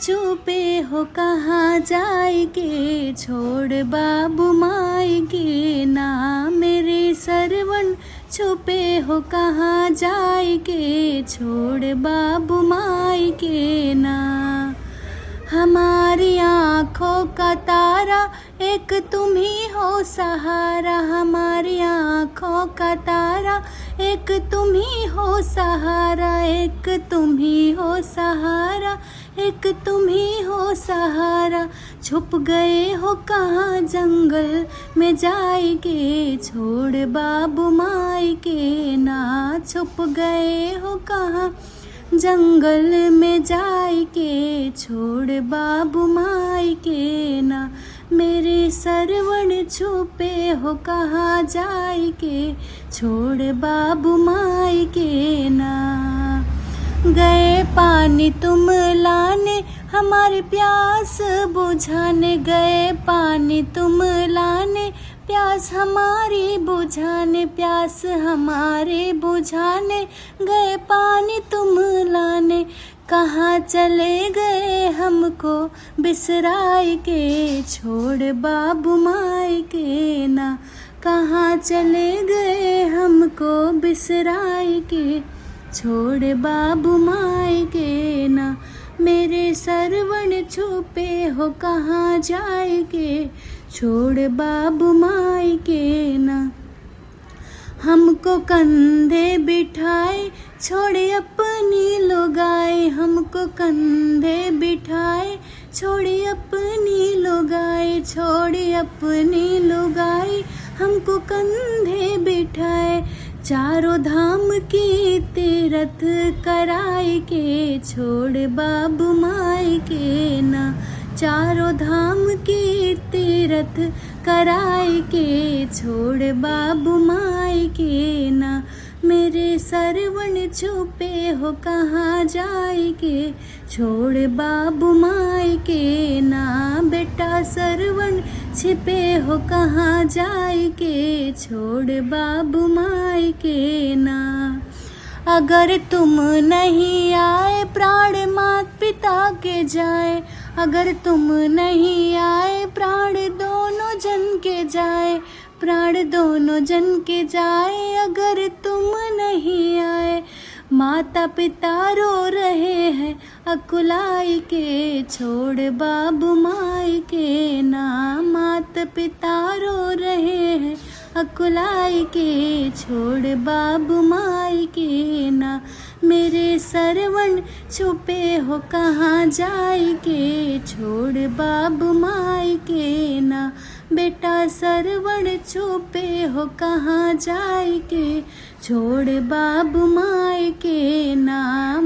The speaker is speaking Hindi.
छुपे हो कहाँ जाए के, छोड़ बाबू माई के ना। मेरे सरवण छुपे हो कहाँ जाए के, छोड़ बाबू माई के ना। हमारी आँखों का तारा एक तुम ही हो सहारा, हमारी आँखों का तारा एक तुम ही हो सहारा, एक तुम ही हो सहारा, एक तुम ही हो सहारा। छुप गए हो कहाँ जंगल में जाएंगे, छोड़ बाबू माई के ना। छुप गए हो कहाँ जंगल में जाए के, छोड़ बाबू माई के ना। मेरे सरवण छुपे हो कहाँ जाए के, छोड़ बाबू माई के ना। गए पानी तुम लाने हमारी प्यास बुझाने, गए पानी तुम लाने प्यास हमारी बुझाने, प्यास हमारे बुझाने गए पानी तुम लाने। कहाँ चले गए हमको बिसराए के, छोड़ बाबू माई के ना। कहाँ चले गए हमको बिसराए के, छोड़ बाबू माई के ना। मेरे सरवण छुपे हो कहाँ जाए के, छोड़ बाबू माई के ना। हमको कंधे बिठाए छोड़े अपनी लोगाए, हमको कंधे बिठाए छोड़े अपनी लोगाए, छोड़े अपनी लोगाए हमको कंधे बिठाए। चारों धाम की तीरथ कराए के, छोड़ बाबू माई के ना। चारों धाम की तीरथ कराए के, छोड़ बाबू माई के ना। मेरे सरवण छुपे हो कहाँ जाए के, छोड़ बाबू माई के ना। बेटा सरवण छिपे हो कहाँ जाए के, छोड़ बाबू माई के ना। अगर तुम नहीं आए प्राण मात पिता के जाए, अगर तुम नहीं आए प्राण दोनों जन के जाए, प्राण दोनों जन के जाए। अगर तुम नहीं आए माता पिता रो रहे हैं अकुलाई के, छोड़ बाबू माई के ना। माता पिता रो रहे हैं अकुलाई के, छोड़ बाबू माई के ना। मेरे सरवण छुपे हो कहाँ जाए के, छोड़ बाबू माई के ना। बेटा सरवण छुपे हो कहाँ जाए के, छोड़ बाबू माई के ना।